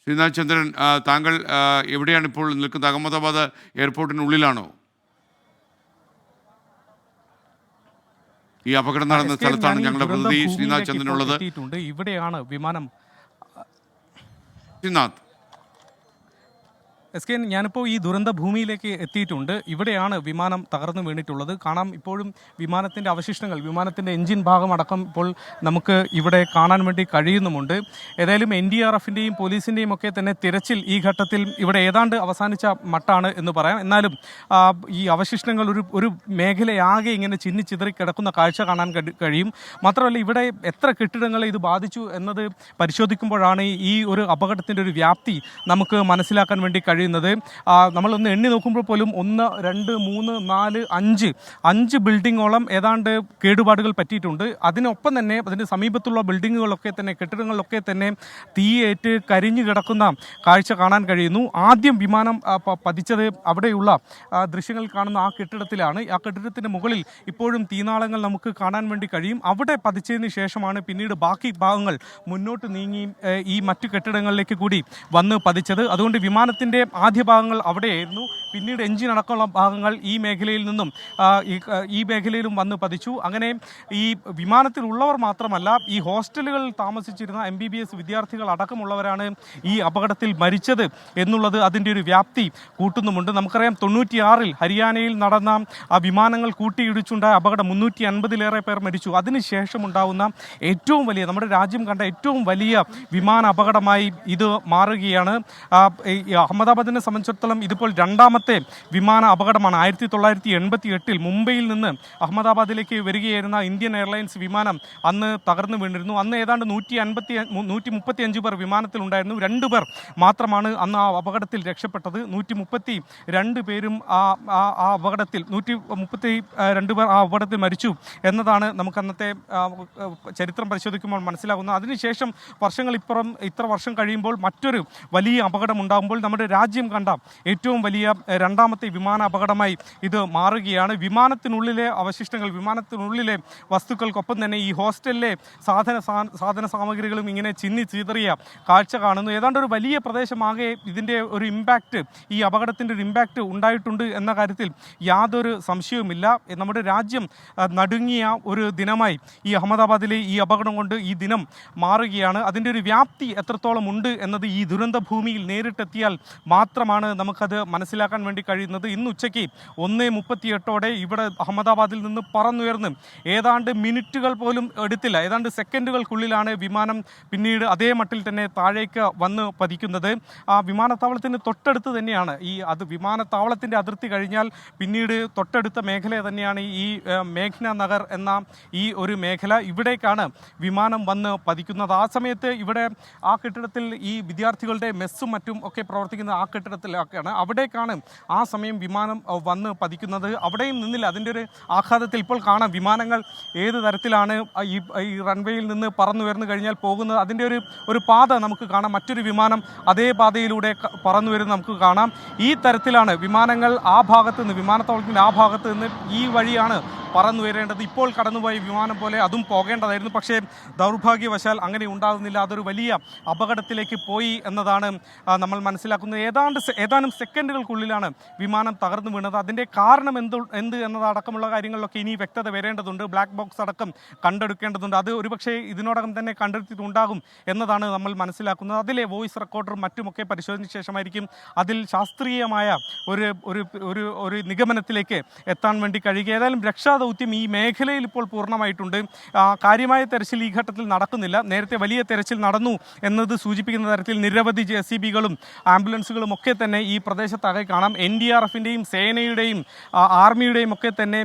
ശ്രീനാഥ് ചന്ദ്രൻ, താങ്കൾ എവിടെയാണ് ഇപ്പോൾ നിൽക്കുന്നത്? അഹമ്മദാബാദ് എയർപോർട്ടിനുള്ളിലാണോ? ഈ അപകടം നടന്ന സ്ഥലത്താണ് ഞങ്ങളുടെ പ്രതിനിധി ശ്രീനാഥ് ചന്ദ്രൻ ഉള്ളത്. ഇവിടെയാണ് വിമാനം. ശ്രീനാഥ്, എസ് കെ, ഞാനിപ്പോൾ ഈ ദുരന്ത ഭൂമിയിലേക്ക് എത്തിയിട്ടുണ്ട്. ഇവിടെയാണ് വിമാനം തകർന്നു വീണിട്ടുള്ളത്. കാണാം, ഇപ്പോഴും വിമാനത്തിൻ്റെ അവശിഷ്ടങ്ങൾ, വിമാനത്തിൻ്റെ എഞ്ചിൻ ഭാഗം അടക്കം ഇപ്പോൾ നമുക്ക് ഇവിടെ കാണാൻ വേണ്ടി കഴിയുന്നുമുണ്ട്. ഏതായാലും NDRFിൻ്റെയും പോലീസിൻ്റെയും ഒക്കെ തന്നെ തിരച്ചിൽ ഈ ഘട്ടത്തിൽ ഇവിടെ ഏതാണ്ട് അവസാനിച്ച മട്ടാണ് എന്ന് പറയാം. എന്നാലും ഈ അവശിഷ്ടങ്ങൾ ഒരു മേഖലയാകെ ഇങ്ങനെ ചിന്നിച്ചിതറി കിടക്കുന്ന കാഴ്ച കാണാൻ കഴിയും. മാത്രമല്ല, ഇവിടെ എത്ര കെട്ടിടങ്ങളെ ഇത് ബാധിച്ചു എന്നത് പരിശോധിക്കുമ്പോഴാണ് ഈ ഒരു അപകടത്തിൻ്റെ ഒരു വ്യാപ്തി നമുക്ക് മനസ്സിലാക്കാൻ വേണ്ടി കഴിയുന്നത്. നമ്മളൊന്ന് എണ്ണി നോക്കുമ്പോൾ പോലും 1, 2, 3, 4, 5 ബിൽഡിങ്ങോളം ഏതാണ്ട് കേടുപാടുകൾ പറ്റിയിട്ടുണ്ട്. അതിനൊപ്പം തന്നെ അതിൻ്റെ സമീപത്തുള്ള ബിൽഡിങ്ങുകളൊക്കെ തന്നെ, കെട്ടിടങ്ങളിലൊക്കെ തന്നെ തീയേറ്റ് കരിഞ്ഞു കിടക്കുന്ന കാഴ്ച കാണാൻ കഴിയുന്നു. ആദ്യം വിമാനം പതിച്ചത് അവിടെയുള്ള ദൃശ്യങ്ങൾ കാണുന്ന ആ കെട്ടിടത്തിലാണ്. ആ കെട്ടിടത്തിൻ്റെ മുകളിൽ ഇപ്പോഴും തീനാളങ്ങൾ നമുക്ക് കാണാൻ വേണ്ടി കഴിയും. അവിടെ പതിച്ചതിന് ശേഷമാണ് പിന്നീട് ബാക്കി ഭാഗങ്ങൾ മുന്നോട്ട് നീങ്ങി ഈ മറ്റു കെട്ടിടങ്ങളിലേക്ക് കൂടി വന്ന് പതിച്ചത്. അതുകൊണ്ട് വിമാനത്തിൻ്റെ ആദ്യ ഭാഗങ്ങൾ അവിടെയായിരുന്നു. പിന്നീട് എഞ്ചിൻ അടക്കമുള്ള ഭാഗങ്ങൾ ഈ മേഖലയിൽ നിന്നും ഈ മേഖലയിലും വന്ന് പതിച്ചു. അങ്ങനെ ഈ വിമാനത്തിലുള്ളവർ മാത്രമല്ല, ഈ ഹോസ്റ്റലുകളിൽ താമസിച്ചിരുന്ന MBBS വിദ്യാർത്ഥികൾ അടക്കമുള്ളവരാണ് ഈ അപകടത്തിൽ മരിച്ചത് എന്നുള്ളത് അതിൻ്റെ ഒരു വ്യാപ്തി കൂട്ടുന്നുമുണ്ട്. നമുക്കറിയാം, 96-ൽ ഹരിയാനയിൽ നടന്ന ആ വിമാനങ്ങൾ കൂട്ടിയിടിച്ചുണ്ടായ അപകടം 350-ലേറെ പേർ മരിച്ചു. അതിനുശേഷം ഉണ്ടാകുന്ന ഏറ്റവും വലിയ, നമ്മുടെ രാജ്യം കണ്ട ഏറ്റവും വലിയ വിമാന അപകടമായി ഇത് മാറുകയാണ്. അഹമ്മദാബാദിനെ സംബന്ധിച്ചിടത്തോളം ഇതിപ്പോൾ രണ്ടാമത്തെ വിമാന അപകടമാണ്. 1988-ൽ മുംബൈയിൽ നിന്ന് അഹമ്മദാബാദിലേക്ക് വരികയായിരുന്ന ഇന്ത്യൻ എയർലൈൻസ് വിമാനം അന്ന് തകർന്നു വീണിരുന്നു. അന്ന് ഏതാണ്ട് 135 പേർ വിമാനത്തിലുണ്ടായിരുന്നു. 2 പേർ മാത്രമാണ് അന്ന് ആ അപകടത്തിൽ രക്ഷപ്പെട്ടത്. 132 പേരും ആ അപകടത്തിൽ 132 പേർ ആ അപകടത്തിൽ മരിച്ചു എന്നതാണ് നമുക്ക് അന്നത്തെ ചരിത്രം പരിശോധിക്കുമ്പോൾ മനസ്സിലാകുന്നത്. അതിനുശേഷം ഇത്ര വർഷം കഴിയുമ്പോൾ മറ്റൊരു വലിയ അപകടം ഉണ്ടാകുമ്പോൾ നമ്മുടെ രാജ്യം കണ്ട ഏറ്റവും വലിയ രണ്ടാമത്തെ വിമാന അപകടമായി ഇത് മാറുകയാണ്. വിമാനത്തിനുള്ളിലെ അവശിഷ്ടങ്ങൾ, വിമാനത്തിനുള്ളിലെ വസ്തുക്കൾക്കൊപ്പം തന്നെ ഈ ഹോസ്റ്റലിലെ സാധന സാമഗ്രികളും ഇങ്ങനെ ചിന്നി ചീതറിയ കാഴ്ച കാണുന്നു. ഏതാണ്ട് ഒരു വലിയ പ്രദേശമാകെ ഇതിൻ്റെ ഒരു ഇമ്പാക്റ്റ്, ഈ അപകടത്തിൻ്റെ ഒരു ഇമ്പാക്റ്റ് ഉണ്ടായിട്ടുണ്ട് എന്ന കാര്യത്തിൽ യാതൊരു സംശയവുമില്ല. നമ്മുടെ രാജ്യം നടുങ്ങിയ ഒരു ദിനമായി ഈ അഹമ്മദാബാദിലെ ഈ അപകടം കൊണ്ട് ഈ ദിനം മാറുകയാണ്. അതിൻ്റെ ഒരു വ്യാപ്തി എത്രത്തോളം ഉണ്ട് എന്നത് ഈ ദുരന്ത ഭൂമിയിൽ നേരിട്ടെത്തിയാൽ മാത്രമാണ് നമുക്കത് മനസ്സിലാക്കാൻ വേണ്ടി കഴിയുന്നത്. ഇന്ന് ഉച്ചയ്ക്ക് 1:38 ഇവിടെ അഹമ്മദാബാദിൽ നിന്ന് പറന്നുയർന്ന് ഏതാണ്ട് മിനിറ്റുകൾ പോലും എടുത്തില്ല, ഏതാണ്ട് സെക്കൻഡുകൾക്കുള്ളിലാണ് വിമാനം പിന്നീട് അതേ മട്ടിൽ തന്നെ താഴേക്ക് വന്ന് പതിക്കുന്നത്. ആ വിമാനത്താവളത്തിന് തൊട്ടടുത്ത് തന്നെയാണ് വിമാനത്താവളത്തിൻ്റെ അതിർത്തി കഴിഞ്ഞാൽ പിന്നീട് തൊട്ടടുത്ത മേഖല തന്നെയാണ് ഈ മേഘ്ന നഗർ എന്ന ഈ ഒരു മേഖല. ഇവിടേക്കാണ് വിമാനം വന്ന് പതിക്കുന്നത്. ആ സമയത്ത് ഇവിടെ ആ കെട്ടിടത്തിൽ ഈ വിദ്യാർത്ഥികളുടെ മെസ്സും മറ്റും ഒക്കെ പ്രവർത്തിക്കുന്ന ആ കെട്ടിടത്തിലൊക്കെയാണ്. അവിടേക്കാണ് ആ സമയം വിമാനം വന്ന് പതിക്കുന്നത്. അവിടെയും നിന്നില്ല. അതിൻ്റെ ഒരു ആഘാതത്തിൽ ഇപ്പോൾ കാണാം വിമാനങ്ങൾ ഏത് തരത്തിലാണ് ഈ റൺവേയിൽ നിന്ന് പറന്നുയർന്നു കഴിഞ്ഞാൽ പോകുന്നത്. അതിൻ്റെ ഒരു പാത നമുക്ക് കാണാം. മറ്റൊരു വിമാനം അതേ പാതയിലൂടെ പറന്നു വരുന്നത് നമുക്ക് കാണാം. ഈ തരത്തിലാണ് വിമാനങ്ങൾ ആ ഭാഗത്ത് നിന്ന്, വിമാനത്താവളത്തിൻ്റെ ആ ഭാഗത്ത് നിന്ന് ഈ വഴിയാണ് പറന്നു വരേണ്ടത്. ഇപ്പോൾ കടന്നുപോയ വിമാനം പോലെ അതും പോകേണ്ടതായിരുന്നു. പക്ഷേ ദൗർഭാഗ്യവശാൽ അങ്ങനെ ഉണ്ടാകുന്നില്ല. അതൊരു വലിയ അപകടത്തിലേക്ക് പോയി എന്നതാണ് നമ്മൾ മനസ്സിലാക്കുന്നത്. ഏതാനും സെക്കൻഡുകൾക്കുള്ളിലാണ് വിമാനം തകർന്നു വീണത്. അതിൻ്റെ കാരണം എന്ത് എന്നതടക്കമുള്ള കാര്യങ്ങളിലൊക്കെ ഇനി വ്യക്തത വരേണ്ടതുണ്ട്. ബ്ലാക്ക് ബോക്സ് അടക്കം കണ്ടെടുക്കേണ്ടതുണ്ട്. അത് ഒരുപക്ഷെ ഇതിനോടകം തന്നെ കണ്ടെടുത്തിട്ടുണ്ടാകും എന്നതാണ് നമ്മൾ മനസ്സിലാക്കുന്നത്. അതിലെ വോയിസ് റെക്കോർഡറും മറ്റുമൊക്കെ പരിശോധനയ്ക്ക് ശേഷമായിരിക്കും അതിൽ ശാസ്ത്രീയമായ ഒരു നിഗമനത്തിലേക്ക് എത്താൻ വേണ്ടി കഴിയുക. ഏതായാലും രക്ഷാദൗത്യം ഈ മേഖലയിൽ ഇപ്പോൾ പൂർണ്ണമായിട്ടുണ്ട്. കാര്യമായ തെരച്ചിൽ ഈ ഘട്ടത്തിൽ നടക്കുന്നില്ല. നേരത്തെ വലിയ തെരച്ചിൽ നടന്നു എന്നത് സൂചിപ്പിക്കുന്ന തരത്തിൽ നിരവധി JCBകളും ആംബുലൻസുകളും ഒക്കെ തന്നെ ഈ പ്രദേശത്താകെ കാണാം. NDRFിൻ്റെയും സേനയുടെയും ആർമിയുടെയും ഒക്കെ തന്നെ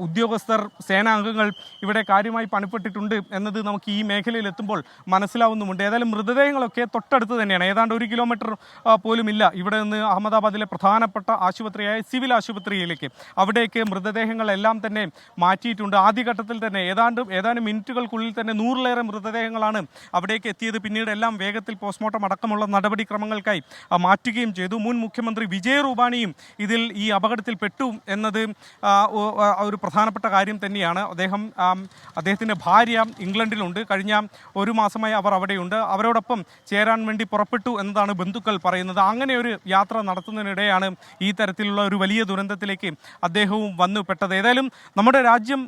ഉദ്യോഗസ്ഥർ, സേനാംഗങ്ങൾ ഇവിടെ കാര്യമായി പണിപ്പെട്ടിട്ടുണ്ട് എന്നത് നമുക്ക് ഈ മേഖലയിൽ എത്തുമ്പോൾ മനസ്സിലാവുന്നുമുണ്ട്. ഏതായാലും മൃതദേഹങ്ങളൊക്കെ തൊട്ടടുത്ത് തന്നെയാണ്. ഏതാണ്ട് 1 കിലോമീറ്റർ പോലും ഇല്ല ഇവിടെ നിന്ന് അഹമ്മദാബാദിലെ പ്രധാനപ്പെട്ട ആശുപത്രിയായ സിവിൽ ആശുപത്രിയിലേക്ക്. അവിടേക്ക് മൃതദേഹങ്ങളെല്ലാം തന്നെ മാറ്റിയിട്ടുണ്ട്. ആദ്യഘട്ടത്തിൽ തന്നെ ഏതാനും മിനിറ്റുകൾക്കുള്ളിൽ തന്നെ 100-ലേറെ മൃതദേഹങ്ങളാണ് അവിടേക്ക് എത്തിയത്. പിന്നീട് എല്ലാം വേഗത്തിൽ പോസ്റ്റ്മോർട്ടം അടക്കമുള്ള നടപടിക്രമങ്ങൾക്കായി മാറ്റുകയും ചെയ്തു. മുൻ മുഖ്യമന്ത്രി വിജയ് റൂപാണിയും ഈ അപകടത്തിൽ പെട്ടു എന്നത് ഒരു പ്രധാനപ്പെട്ട കാര്യം തന്നെയാണ്. അദ്ദേഹത്തിൻ്റെ ഭാര്യ ഇംഗ്ലണ്ടിലുണ്ട്. കഴിഞ്ഞ ഒരു മാസമായി അവർ അവിടെയുണ്ട്. അവരോടൊപ്പം ചേരാൻ വേണ്ടി പുറപ്പെട്ടു എന്നതാണ് ബന്ധുക്കൾ പറയുന്നത്. അങ്ങനെ ഒരു യാത്ര നടത്തുന്നതിനിടെയാണ് ഈ തരത്തിലുള്ള ഒരു വലിയ ദുരന്തത്തിലേക്ക് അദ്ദേഹവും വന്നുപെട്ടത്. ഏതായാലും നമ്മുടെ രാജ്യം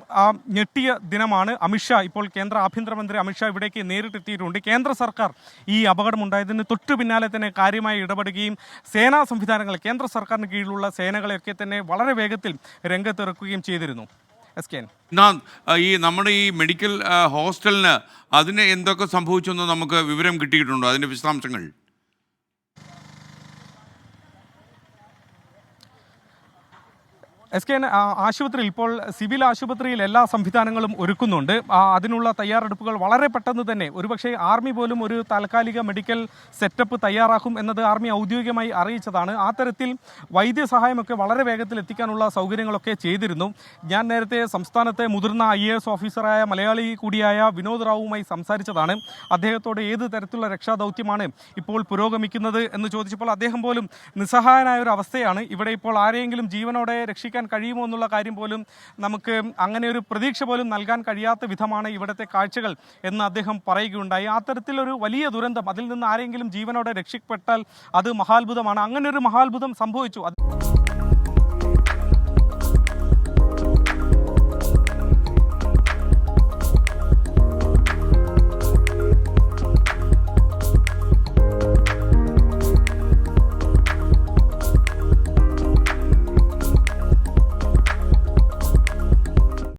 ഞെട്ടിയ ദിനമാണ്. അമിത്ഷാ, ഇപ്പോൾ കേന്ദ്ര ആഭ്യന്തരമന്ത്രി അമിത്ഷാ ഇവിടേക്ക് നേരിട്ടെത്തിയിട്ടുണ്ട്. കേന്ദ്ര സർക്കാർ ഈ അപകടമുണ്ടായതിന് തൊട്ടു പിന്നാലെ തന്നെ കാര്യമായി ഇടപെടുകയും സേനാ സംവിധാനങ്ങൾ, കേന്ദ്ര സർക്കാരിന് കീഴിലുള്ള സേനകളെയൊക്കെ തന്നെ വളരെ വേഗത്തിൽ രംഗത്തിറക്കുകയും ചെയ്തിരുന്നു. ഈ നമ്മുടെ ഈ മെഡിക്കൽ ഹോസ്റ്റലിന് അതിന് എന്തൊക്കെ സംഭവിച്ചെന്ന് നമുക്ക് വിവരം കിട്ടിയിട്ടുണ്ടോ? അതിന്റെ വിശദാംശങ്ങൾ SKN ആശുപത്രിയിൽ ഇപ്പോൾ സിവിൽ ആശുപത്രിയിൽ എല്ലാ സംവിധാനങ്ങളും ഒരുക്കുന്നുണ്ട്. അതിനുള്ള തയ്യാറെടുപ്പുകൾ വളരെ പെട്ടെന്ന് തന്നെ, ഒരുപക്ഷെ ആർമി പോലും ഒരു താൽക്കാലിക മെഡിക്കൽ സെറ്റപ്പ് തയ്യാറാക്കും എന്നത് ആർമി ഔദ്യോഗികമായി അറിയിച്ചതാണ്. ആ തരത്തിൽ വൈദ്യസഹായമൊക്കെ വളരെ വേഗത്തിൽ എത്തിക്കാനുള്ള സൗകര്യങ്ങളൊക്കെ ചെയ്തിരുന്നു. ഞാൻ നേരത്തെ സംസ്ഥാനത്തെ മുതിർന്ന IAS ഓഫീസറായ മലയാളി കൂടിയായ വിനോദ് റാവുമായി സംസാരിച്ചതാണ്. അദ്ദേഹത്തോട് ഏത് തരത്തിലുള്ള രക്ഷാദൗത്യമാണ് ഇപ്പോൾ പുരോഗമിക്കുന്നത് എന്ന് ചോദിച്ചപ്പോൾ അദ്ദേഹം പോലും നിസ്സഹായനായ ഒരു അവസ്ഥയാണ്. ഇവിടെ ഇപ്പോൾ ആരെയെങ്കിലും ജീവനോടെ രക്ഷിക്കാൻ കഴിയുമോ എന്നുള്ള കാര്യം പോലും നമുക്ക് അങ്ങനെ ഒരു പ്രതീക്ഷ പോലും നൽകാൻ കഴിയാത്ത വിധമാണ് ഇവിടുത്തെ കാഴ്ചകൾ എന്ന് അദ്ദേഹം പറയുകയുണ്ടായി. ആ തരത്തിലൊരു വലിയ ദുരന്തം, അതിൽ നിന്ന് ആരെങ്കിലും ജീവനോടെ രക്ഷപ്പെട്ടാൽ അത് മഹാത്ഭുതമാണ്. അങ്ങനെ ഒരു മഹാത്ഭുതം സംഭവിച്ചു.